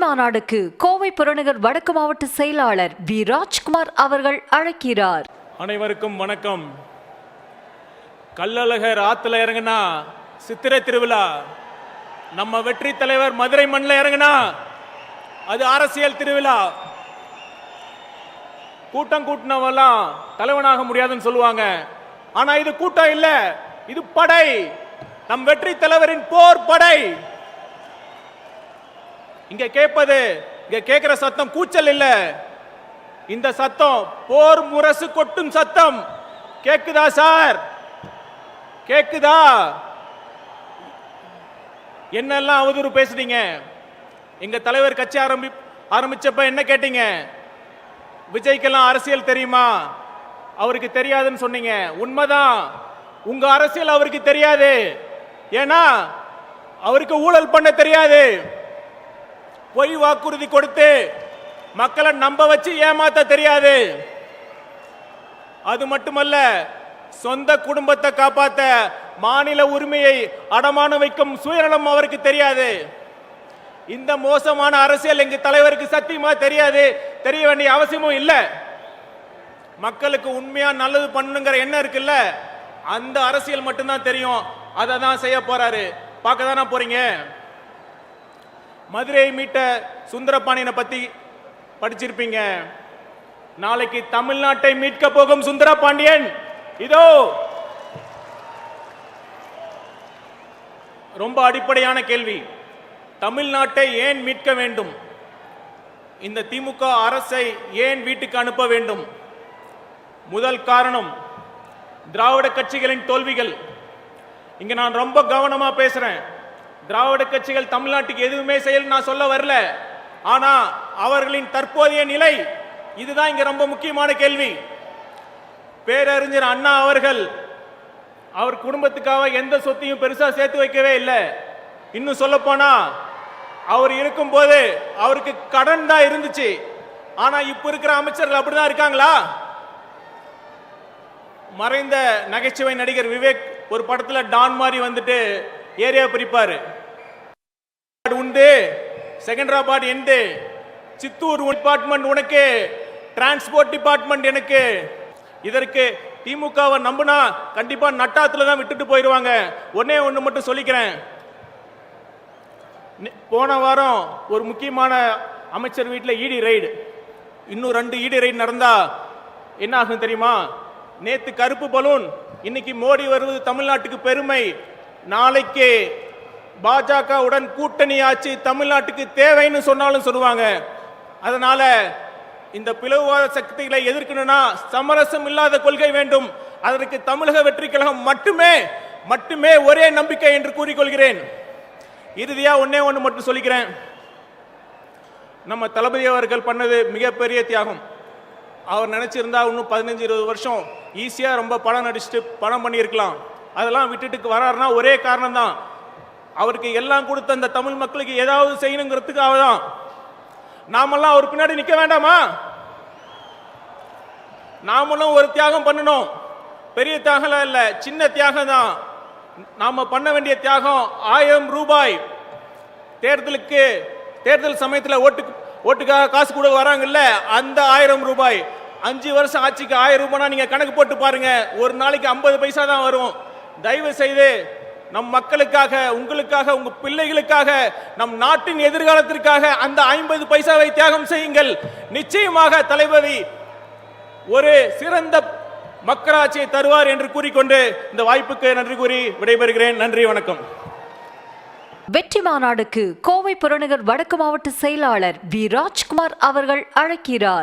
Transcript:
மாநாடுக்கு கோவை புறநகர் வடக்கு மாவட்ட செயலாளர் வி ராஜ்குமார் அவர்கள் அழைக்கிறார். அனைவருக்கும் வணக்கம். கள்ளழகர் ஆத்துல இறங்குனா சித்திரை திருவிழா, நம்ம வெற்றி தலைவர் மதுரை மண்ணில் இறங்குனா அது அரசியல் திருவிழா. கூட்டம் கூட்டினவெல்லாம் தலைவனாக முடியாதுன்னு சொல்லுவாங்க. ஆனா இது கூட்டம் இல்ல, இது படை, நம் வெற்றி தலைவரின் போர் படை. இங்க கேட்கிற சத்தம் கூச்சல் இல்ல, இந்த சத்தம் போர் முரசு கொட்டும் சத்தம். கேக்குதா சார்? கேக்குதா? என்னெல்லாம் அவதூறு பேசுறீங்க? எங்க தலைவர் கட்சி ஆரம்பிச்சப்ப என்ன கேட்டீங்க? விஜய்க்கெல்லாம் அரசியல் தெரியுமா? அவருக்கு தெரியாதுன்னு சொன்னீங்க. உண்மைதான், உங்க அரசியல் அவருக்கு தெரியாது. ஏன்னா அவருக்கு ஊழல் பண்ண தெரியாது. பொய் வாக்குறுதி கொடுத்து மக்களை நம்ப வச்சு ஏமாத்த தெரியாது. அது மட்டுமல்ல, சொந்த குடும்பத்தை காப்பாத்த மாநில உரிமையை அடமான வைக்கும் சுயநலம் அவருக்கு தெரியாது. இந்த மோசமான அரசியல் எங்க தலைவருக்கு சத்தியமா தெரியாது, தெரிய வேண்டிய அவசியமும் இல்லை. மக்களுக்கு உண்மையா நல்லது பண்ணுங்கிற எண்ணம் இருக்குல்ல, அந்த அரசியல் மட்டும்தான் தெரியும். அதை தான் செய்ய போறாரு. பார்க்க தானே போறீங்க. மதுரையை மீட்ட சுந்தரபாண்டியனை பத்தி படிச்சிருப்பீங்க. நாளைக்கு தமிழ்நாட்டை மீட்க போகும் சுந்தரபாண்டியன் இதோ. ரொம்ப அடிப்படையான கேள்வி, தமிழ்நாட்டை ஏன் மீட்க வேண்டும்? இந்த திமுக அரசை ஏன் வீட்டுக்கு அனுப்ப வேண்டும்? முதல் காரணம் திராவிட கட்சிகளின் தோல்விகள். இங்க நான் ரொம்ப கவனமா பேசுறேன். திராவிட கட்சிகள் தமிழ்நாட்டுக்கு எதுவுமே செய்யல நான் சொல்ல வரல. ஆனா அவர்களின் தற்போதைய நிலை, இதுதான் இங்க ரொம்ப முக்கியமான கேள்வி. பேரறிஞர் அண்ணா அவர்கள் அவர் குடும்பத்துக்காக எந்த சொத்தையும் பெருசா சேர்த்து வைக்கவே இல்லை. இன்னும் சொல்ல போனா அவர் இருக்கும் போது அவருக்கு கடன் தான் இருந்துச்சு. ஆனா இப்ப இருக்கிற அமைச்சர்கள் அப்படிதான் இருக்காங்களா? மறைந்த நகைச்சுவை நடிகர் விவேக் ஒரு படத்துல டான் மாதிரி வந்துட்டு ஏரியா பிரிப்பாரு. உண்டு, செகண்டராபாத் எண்டு, சித்தூர் டிபார்ட்மெண்ட் உனக்கு, டிரான்ஸ்போர்ட் டிபார்ட்மெண்ட் எனக்கு. இதற்கு திமுகவை நம்பினா கண்டிப்பா நட்டாத்துல தான் விட்டுட்டு போயிடுவாங்க. ஒன்னே ஒண்ணு மட்டும் சொல்லிக்கிறேன். போன வாரம் ஒரு முக்கியமான அமைச்சர் வீட்டில் இடி ரைடு, இன்னும் 2 இடி ரைடு நடந்தா என்ன ஆகும் தெரியுமா? நேத்து கருப்பு பலூன், இன்னைக்கு மோடி வருவது தமிழ்நாட்டுக்கு பெருமை. நாளைக்கு பாஜகவுடன் கூட்டணி ஆட்சி தமிழ்நாட்டுக்கு தேவைன்னு சொன்னாலும் சொல்லுவாங்க. அதனால இந்த பிளவுவாத சக்திகளை எதிர்க்கணும்னா சமரசம் இல்லாத கொள்கை வேண்டும். அதற்கு தமிழக வெற்றி கழகம் மட்டுமே ஒரே நம்பிக்கை என்று கூறிக்கொள்கிறேன். இறுதியா ஒன்னே ஒன்று மட்டும் சொல்லிக்கிறேன். நம்ம தளபதி அவர்கள் பண்ணது மிகப்பெரிய தியாகம். அவர் நினைச்சிருந்தா இன்னும் 15-20 வருஷம் ஈஸியா ரொம்ப படம் நடிச்சுட்டு படம் பண்ணியிருக்கலாம். அதெல்லாம் விட்டுட்டு வராருன்னா ஒரே காரணம் தான், அவருக்கு எல்லாம் கொடுத்த அந்த தமிழ் மக்களுக்கு ஏதாவது செய்யணுங்கிறதுக்காக தான். நாமெல்லாம் அவர் பின்னாடி நிக்க வேண்டாமா? நாமளும் ஒரு தியாகம் பண்ணணும். பெரிய தியாகம் இல்ல, சின்ன தியாகம் தான். நாம பண்ண வேண்டிய தியாகம் 1000 ரூபாய். தேர்தல் சமயத்தில் ஓட்டுக்காக காசு கூட வராங்கல்ல, அந்த 1000 ரூபாய். 5 வருஷம் ஆட்சிக்கு 1000 ரூபாய் நீங்க கணக்கு போட்டு பாருங்க, ஒரு நாளைக்கு 50 பைசா தான் வரும். தயவு செய்து நம் மக்களுக்காக, உங்களுக்காக, உங்க பிள்ளைகளுக்காக, நம் நாட்டின் எதிர்காலத்திற்காக அந்த 50 பைசாவை தியாகம் செய்யுங்கள். நிச்சயமாக தளபதி ஒரு சிறந்த மக்களாட்சியை தருவார் என்று கூறிக்கொண்டு இந்த வாய்ப்புக்கு நன்றி கூறி விடைபெறுகிறேன். நன்றி, வணக்கம். வெற்றி மாநாடுக்கு கோவை புறநகர் வடக்கு மாவட்ட செயலாளர் வி ராஜ்குமார் அவர்கள் அழைக்கிறார்.